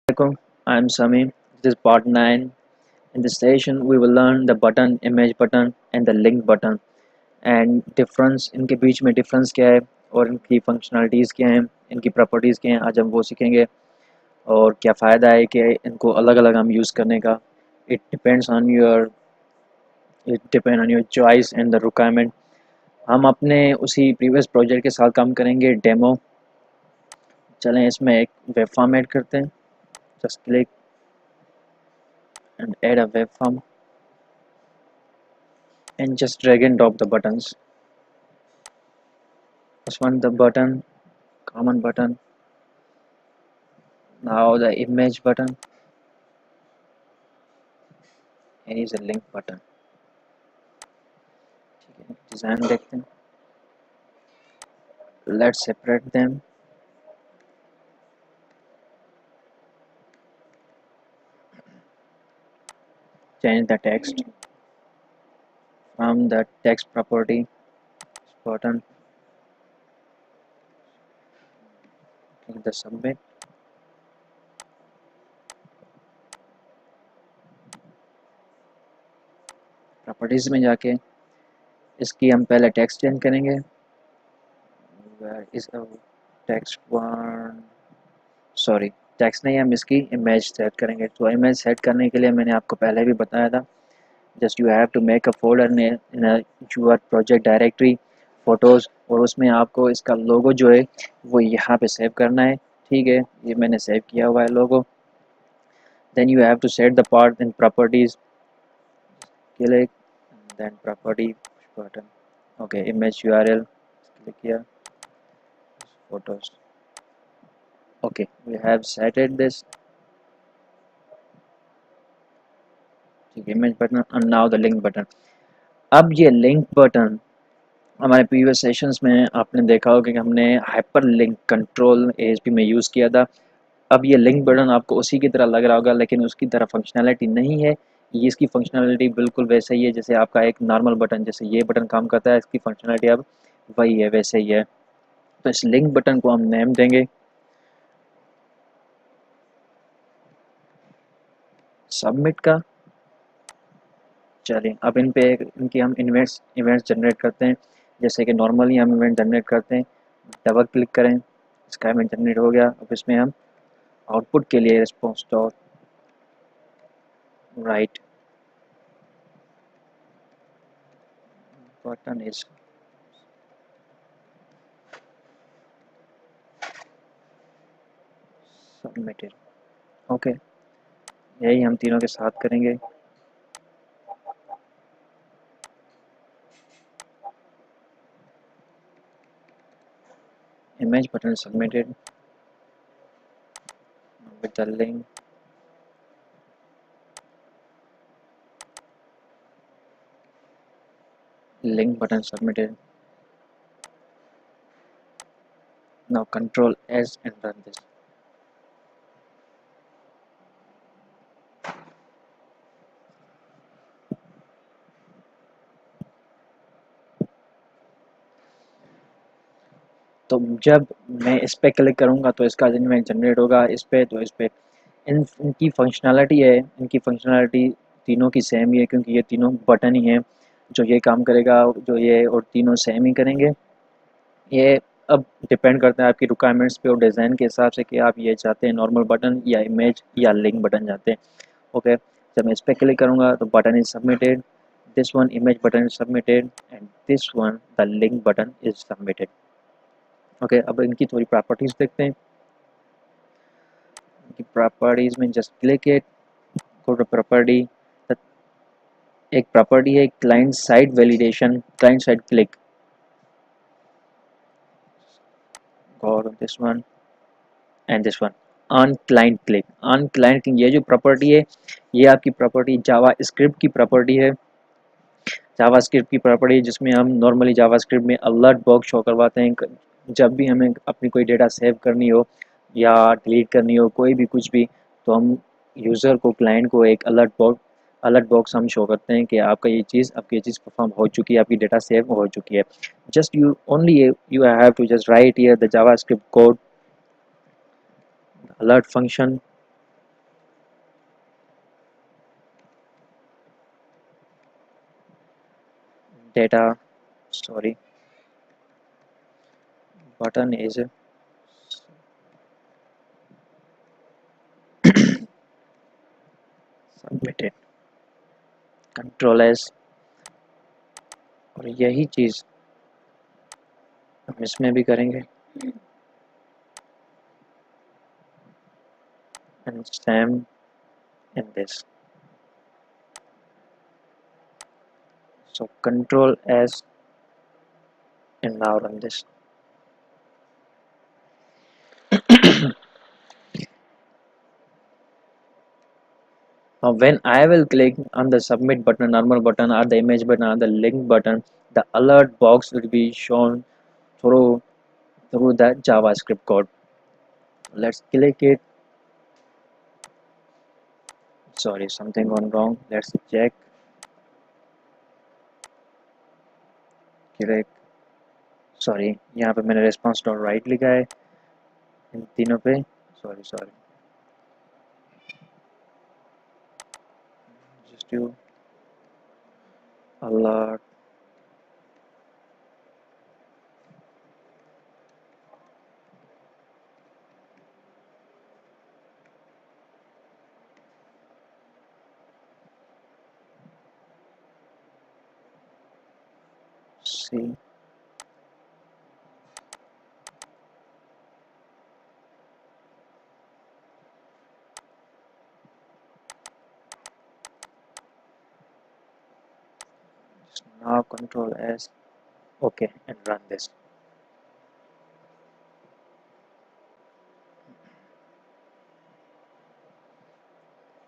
Assalamualaikum, I'm Sami. This is part 9. In this session, we will learn the button, image button and the link button and difference इनके बीच में difference क्या है और इनकी functionalities क्या हैं, इनकी properties क्या हैं, आज हम वो सीखेंगे और क्या फ़ायदा है कि इनको अलग अलग हम यूज़ करने का. It depend on your choice and the requirement. हम अपने उसी previous project के साथ काम करेंगे demo. चलें इसमें एक web form ऐड करते हैं. Just click and add a web form and just drag and drop the buttons. This one the button, common button. Now the image button and is a link button. Design देखते हैं. Let's separate them. Change the text from the text property button. Click the submit. Properties में जाके इसकी हम पहले text change करेंगे. Where is our text one? Sorry, text नहीं, हम इसकी image सेट करेंगे. तो image सेट करने के लिए मैंने आपको पहले भी बताया था. Just you have to make a folder in your project directory photos और उसमें आपको इसका लोगो जो है वो यहाँ पे सेव करना है. ठीक है, ये मैंने सेव किया हुआ है लोगो. Then you have to set the part in properties. Click then property button. Okay, image URL. Click here. Photos. Okay, we have set it this. Image button and now the link button. अब ये link button हमारे previous sessions में आपने देखा होगा कि हमने hyper link control ASP में यूज़ किया था. अब ये लिंक बटन आपको उसी की तरह लग रहा होगा लेकिन उसकी तरह फंक्शनैलिटी नहीं है. ये इसकी फंक्शनैलिटी बिल्कुल वैसे ही है जैसे आपका एक नॉर्मल बटन, जैसे ये बटन काम करता है इसकी फंक्शनैलिटी अब वही है, वैसे ही है. तो इस लिंक बटन को हम नेम देंगे सबमिट का. चलिए अब इनकी हम इवेंट्स जनरेट करते हैं जैसे कि नॉर्मली हम इवेंट जनरेट करते हैं. डबल क्लिक करें, इसका इवेंट जनरेट हो गया. अब इसमें हम आउटपुट के लिए response dot right button is submitted. Okay, यही हम तीनों के साथ करेंगे. image button is submitted with the link. Link button submitted. Now control S and run this. तो जब मैं इस पे क्लिक करूँगा तो इसका इवेंट जनरेट होगा. इस पे तो इस पे इनकी फंक्शनैलिटी है, इनकी फंक्शनैलिटी तीनों की सेम ही है क्योंकि ये तीनों बटन ही हैं जो ये काम करेगा, जो ये और तीनों सेम ही करेंगे. ये अब डिपेंड करता है आपकी रिक्वायरमेंट्स पे और डिज़ाइन के हिसाब से कि आप ये चाहते हैं नॉर्मल बटन या इमेज या लिंक बटन चाहते हैं. ओके, जब मैं इस पर क्लिक करूँगा तो button is submitted. This one image button is submitted and this one the link button is submitted. Okay, अब इनकी थोड़ी प्रॉपर्टीज़ देखते हैं. इनकी प्रॉपर्टीज़ में just click it, go to property. एक प्रॉपर्टी है client side validation, client side click. go to this one and this one on client click. on client click ये जो प्रॉपर्टी है ये आपकी प्रॉपर्टी जावा स्क्रिप्ट की प्रॉपर्टी है. जावा स्क्रिप्ट की प्रॉपर्टी जिसमें हम नॉर्मली जावा स्क्रिप्ट में अलर्ट बॉक्स शो करवाते हैं जब भी हमें अपनी कोई डेटा सेव करनी हो या डिलीट करनी हो, कोई भी कुछ भी, तो हम यूज़र को, क्लाइंट को एक अलर्ट बॉक्स हम शो करते हैं कि आपका ये चीज़, आपकी ये चीज़ परफॉर्म हो चुकी है, आपकी डेटा सेव हो चुकी है. Just you have to just write here the JavaScript code alert function data, sorry, button is submitted, control S, और यही चीज़ हम इसमें भी करेंगे and same in this. So control S and now run this. Now when I will click on the submit button, normal button, or the image button, or the link button, the alert box will be shown through the JavaScript code. Let's click it. Sorry, something gone wrong. Let's check. Click. Sorry, यहाँ पे मैंने response dot right लिखा है इन तीनों पे. Sorry. Just do alert. See. Now control S. Okay, and run this.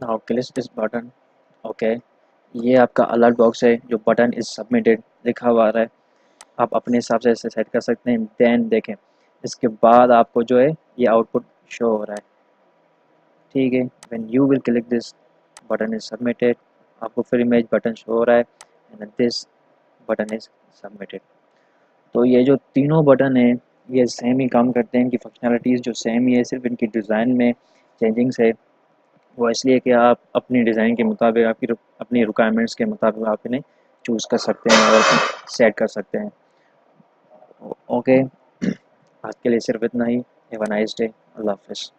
Now click this button. Okay, ये आपका alert box है जो बटन इज सबमिटेड लिखा हुआ आ रहा है. आप अपने हिसाब से इसे सेट कर सकते हैं. देन देखें इसके बाद आपको जो है ये आउटपुट शो हो रहा है. ठीक है, when you will click this button is submitted, आपको फिर इमेज बटन शो हो रहा है and this button is submitted. तो ये जो तीनों बटन हैं ये सेम ही काम करते हैं. इनकी फंक्शनलिटीज़ जो सेम ही है, सिर्फ इनकी डिज़ाइन में चेंजिंग्स है. वो इसलिए कि आप अपनी डिज़ाइन के मुताबिक, आपकी अपनी रिक्वायरमेंट्स के मुताबिक आप इन्हें चूज़ कर सकते हैं और सेट कर सकते हैं. ओके, आज के लिए सिर्फ इतना ही. Have a nice day. अल्लाह हाफ़िज़.